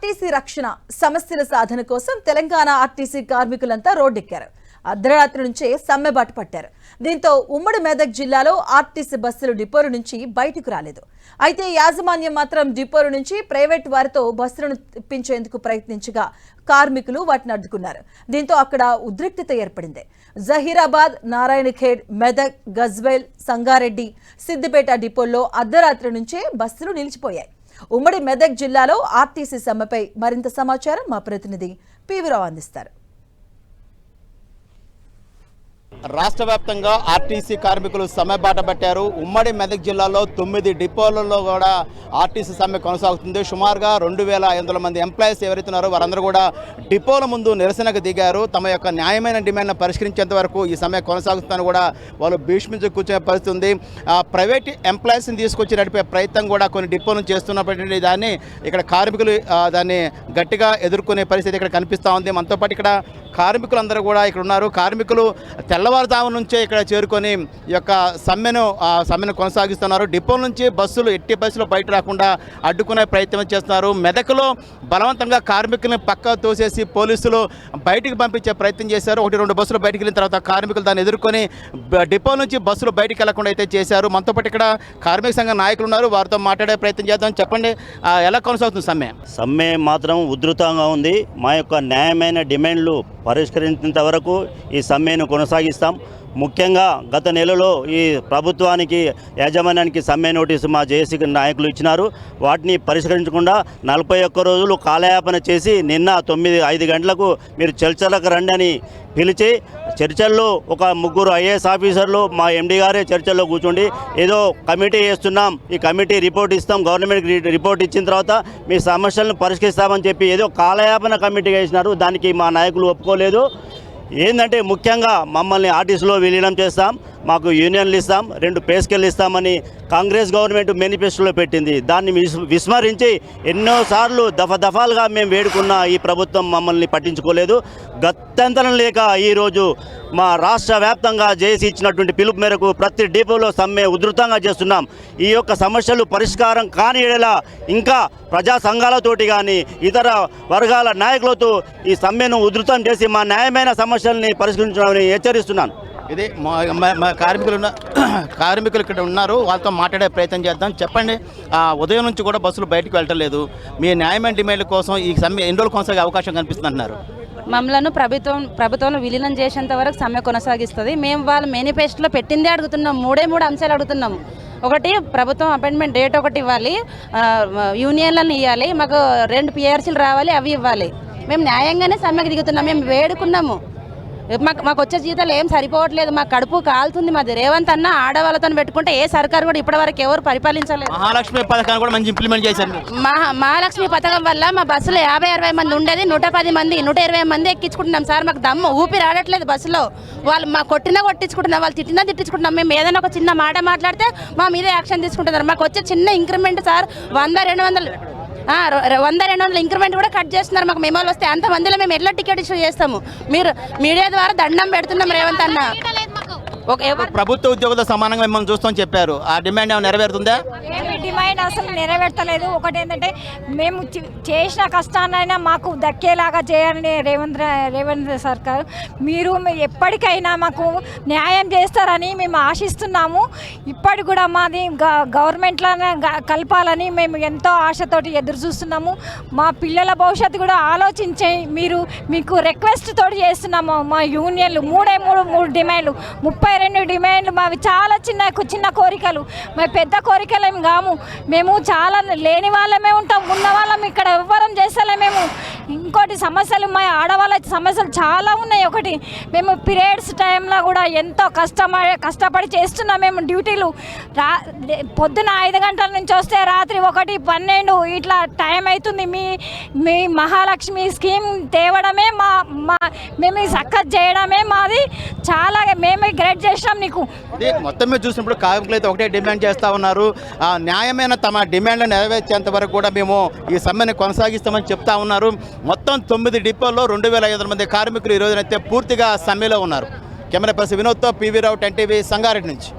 RTC రక్షణ సమస్యల సాధన కోసం తెలంగాణ ఆర్టీసీ కార్మికులంతా రోడ్డెక్కారు. అర్ధరాత్రి నుంచే సమ్మెబాట పట్టారు. దీంతో ఉమ్మడి మెదక్ జిల్లాలో ఆర్టీసీ బస్సులు డిపోల నుంచి బయటకు రాలేదు. అయితే యాజమాన్యం మాత్రం డిపోల నుంచి ప్రైవేట్ వారితో బస్సులను తెప్పించేందుకు ప్రయత్నించగా కార్మికులు వాటిని అడ్డుకున్నారు. దీంతో అక్కడ ఉద్రిక్తత ఏర్పడింది. జహీరాబాద్, నారాయణఖేడ్, మెదక్, గజ్వేల్, సంగారెడ్డి, సిద్దిపేట డిపోల్లో అర్ధరాత్రి నుంచే బస్సులు నిలిచిపోయాయి. ఉమ్మడి మెదక్ జిల్లాలో ఆర్టీసీ సమ్మెపై మరింత సమాచారం మా ప్రతినిధి పివిరావు అందిస్తారు. రాష్ట్ర వ్యాప్తంగా ఆర్టీసీ కార్మికులు సమ్మె బాట పట్టారు. ఉమ్మడి మెదక్ జిల్లాలో 9 డిపోలలో కూడా ఆర్టీసీ సమ్మె కొనసాగుతుంది. సుమారుగా 2500 మంది ఎంప్లాయీస్ ఎవరైతే ఉన్నారో వారందరూ కూడా డిపోల ముందు నిరసనకు దిగారు. తమ యొక్క న్యాయమైన డిమాండ్ను పరిష్కరించేంత వరకు ఈ సమ్మె కొనసాగుతుందని కూడా వాళ్ళు భీష్మించి కూర్చునే పరిస్థితి ఉంది. ప్రైవేట్ ఎంప్లాయీస్ని తీసుకొచ్చి నడిపే ప్రయత్నం కూడా కొన్ని డిపోలను చేస్తున్నప్పటికీ దాన్ని ఇక్కడ కార్మికులు దాన్ని గట్టిగా ఎదుర్కొనే పరిస్థితి ఇక్కడ కనిపిస్తూ ఉంది. మనతో పాటు ఇక్కడ కార్మికులందరూ కూడా ఇక్కడ ఉన్నారు. కార్మికులు తెల్లవారుజాము నుంచే ఇక్కడ చేరుకొని ఈ యొక్క సమ్మెను కొనసాగిస్తున్నారు. డిపోల నుంచి ఎట్టి బస్సులు బయట రాకుండా అడ్డుకునే ప్రయత్నం చేస్తున్నారు. మెదక్లో బలవంతంగా కార్మికులను పక్క తోసేసి పోలీసులు బయటికి పంపించే ప్రయత్నం చేశారు. 1-2 బస్సులు బయటికి వెళ్ళిన తర్వాత కార్మికులు దాన్ని ఎదుర్కొని డిపో నుంచి బస్సులు బయటికి వెళ్లకుండా అయితే చేశారు. మనతో పాటు ఇక్కడ కార్మిక సంఘ నాయకులు ఉన్నారు. వారితో మాట్లాడే ప్రయత్నం చేద్దాం. చెప్పండి, ఎలా కొనసాగుతుంది సమ్మె? సమ్మె మాత్రం ఉధృతంగా ఉంది. మా యొక్క న్యాయమైన డిమాండ్లు పరిష్కరించేంత వరకు ఈ సమ్మెను కొనసాగిస్తాం. ముఖ్యంగా గత నెలలో ఈ ప్రభుత్వానికి యాజమాన్యానికి సమ్మె నోటీసు మా జేఏసీ నాయకులు ఇచ్చినారు. వాటిని పరిష్కరించకుండా 41 రోజులు కాలయాపన చేసి నిన్న 5 గంటలకు మీరు చర్చలకు రండి అని పిలిచి చర్చల్లో ఒక 3 ఐఏఎస్ ఆఫీసర్లు మా ఎండీ గారే చర్చల్లో కూర్చోండి, ఏదో కమిటీ చేస్తున్నాం, ఈ కమిటీ రిపోర్ట్ ఇస్తాం, గవర్నమెంట్కి రిపోర్ట్ ఇచ్చిన తర్వాత మీ సమస్యలను పరిష్కరిస్తామని చెప్పి ఏదో కాలయాపన కమిటీగా ఇచ్చినారు. దానికి మా నాయకులు ఒప్పుకోలేదు. ఏంటంటే ముఖ్యంగా మమ్మల్ని ఆర్టీసీలో విలీనం చేస్తాం, మాకు యూనియన్లు ఇస్తాం, 2 పే స్కేళ్ళు ఇస్తామని కాంగ్రెస్ గవర్నమెంట్ మేనిఫెస్టోలో పెట్టింది. దాన్ని విస్మరించి ఎన్నోసార్లు దఫాలుగా మేము వేడుకున్న ఈ ప్రభుత్వం మమ్మల్ని పట్టించుకోలేదు. గత్యంతరం లేక ఈరోజు మా రాష్ట్ర వ్యాప్తంగా జేఏసీ ఇచ్చినటువంటి పిలుపు మేరకు ప్రతి డిపోలో సమ్మె ఉధృతంగా చేస్తున్నాం. ఈ యొక్క సమస్యలు పరిష్కారం కాని ఎడల ఇంకా ప్రజా సంఘాలతోటి కానీ ఇతర వర్గాల నాయకులతో ఈ సమ్మెను ఉధృతం చేసి మా న్యాయమైన సమస్యల్ని పరిష్కరించడానికి హెచ్చరిస్తున్నాను. ఇది కార్మికులు ఇక్కడ ఉన్నారు. వాళ్ళతో మాట్లాడే ప్రయత్నం చేద్దాం. చెప్పండి, ఉదయం నుంచి కూడా బస్సులు బయటకు వెళ్ళలేదు. మీ న్యాయమైన డిమాండ్ల కోసం ఈ సమ్మె ఎన్ని రోజులు కొనసాగే అవకాశం కనిపిస్తుంది అంటున్నారు? మమ్మల్ని ప్రభుత్వంలో విలీనం చేసేంత వరకు సమ్మె కొనసాగిస్తుంది. మేము వాళ్ళ మేనిఫెస్టోలో పెట్టిందే అడుగుతున్నాం. 3 అంశాలు అడుగుతున్నాము. ఒకటి, ప్రభుత్వం అపాయింట్మెంట్ డేట్ ఒకటి ఇవ్వాలి, యూనియన్లను ఇవ్వాలి, మాకు 2 పిఆర్సీలు రావాలి, అవి ఇవ్వాలి. మేము న్యాయంగానే సమ్మెకు దిగుతున్నాం. మేము వేడుకున్నాము. మాకు వచ్చే జీతాలు ఏం సరిపోవట్లేదు, మా కడుపు కాలుతుంది. మాది రేవంత్ అన్న ఆడవాళ్ళతో పెట్టుకుంటే ఏ సర్కారు కూడా ఇప్పటివరకు ఎవరు పరిపాలించలేదు. మహాలక్ష్మి పథకాన్ని కూడా మంచి ఇంప్లిమెంట్ చేశారు. మహాలక్ష్మి పథకం వల్ల మా బస్సులో 50-60 మంది ఉండేది 110 మంది 120 మంది ఎక్కించుకుంటున్నాం సార్. మాకు దమ్ము ఊపిరి ఆడట్లేదు బస్సులో. వాళ్ళు మా కొట్టించుకుంటున్నాం, వాళ్ళు తిట్టించుకుంటున్నాం. మేము ఏదైనా ఒక చిన్న మాట మాట్లాడితే మా మీద యాక్షన్ తీసుకుంటున్నారు. మాకు వచ్చే చిన్న ఇంక్రిమెంట్ సార్ 100-200 ఇంక్రిమెంట్ కూడా కట్ చేస్తున్నారు. మాకు మెమోలు వస్తే అంతమందిలో మేము ఎట్లా టికెట్ ఇష్యూ చేస్తాము? మీరు మీడియా ద్వారా దండం పెడుతున్నాం రేవంత్ అన్న. ప్రభుత్వ ఉద్యోగులతో సమానంగా మిమ్మల్ని చూస్తామని చెప్పారు. ఆ డిమాండ్ ఏమైనా నెరవేరుతుందా? డిమాండ్ అసలు నెరవేర్తలేదు. ఒకటి ఏంటంటే, మేము చేసిన కష్టాన్నైనా మాకు దక్కేలాగా చేయాలని రేవంత్ సర్కార్ మీరు ఎప్పటికైనా మాకు న్యాయం చేస్తారని మేము ఆశిస్తున్నాము. ఇప్పటికి కూడా మాది గవర్నమెంట్లోనే కలపాలని మేము ఎంతో ఆశతోటి ఎదురు చూస్తున్నాము. మా పిల్లల భవిష్యత్తు కూడా ఆలోచించి మీకు రిక్వెస్ట్ తోటి చేస్తున్నాము. మా యూనియన్లు 3 డిమాండ్లు, 32 డిమాండ్లు మావి చాలా చిన్న కోరికలు. మా పెద్ద కోరికలు ఏమి కాము. మేము చాలా లేని వాళ్ళమే ఉంటాం, ఉన్న వాళ్ళం ఇక్కడ ఎవ్వరం చేస్తలే. మేము ఇంకోటి సమస్యలు, మా ఆడవాళ్ళ సమస్యలు చాలా ఉన్నాయి. ఒకటి, మేము పీరియడ్స్ టైంలో కూడా ఎంతో కష్టపడి చేస్తున్నాం. మేము డ్యూటీలు పొద్దున 5 గంటల నుంచి వస్తే రాత్రి 1-12 ఇట్లా టైం అవుతుంది. మీ మహాలక్ష్మి స్కీమ్ తేవడమే మేము సక్కత్ చేయడమే మాది. చాలా మేమే గ్రేట్ చేసినాం నీకు. మొత్తం మీద చూసినప్పుడు కార్మికులు అయితే ఒకటే డిమాండ్ చేస్తూ ఉన్నారు. న్యాయమైన తమ డిమాండ్లు నెరవేర్చేంత వరకు కూడా మేము ఈ సమ్మెను కొనసాగిస్తామని చెప్తా ఉన్నారు. మొత్తం 9 డిపోల్లో 2500 మంది కార్మికులు ఈ రోజునైతే పూర్తిగా సమ్మెలో ఉన్నారు. కెమెరా పర్సన్ వినోద్తో పివిరావు, 10 టీవీ, సంగారెడ్డి నుంచి.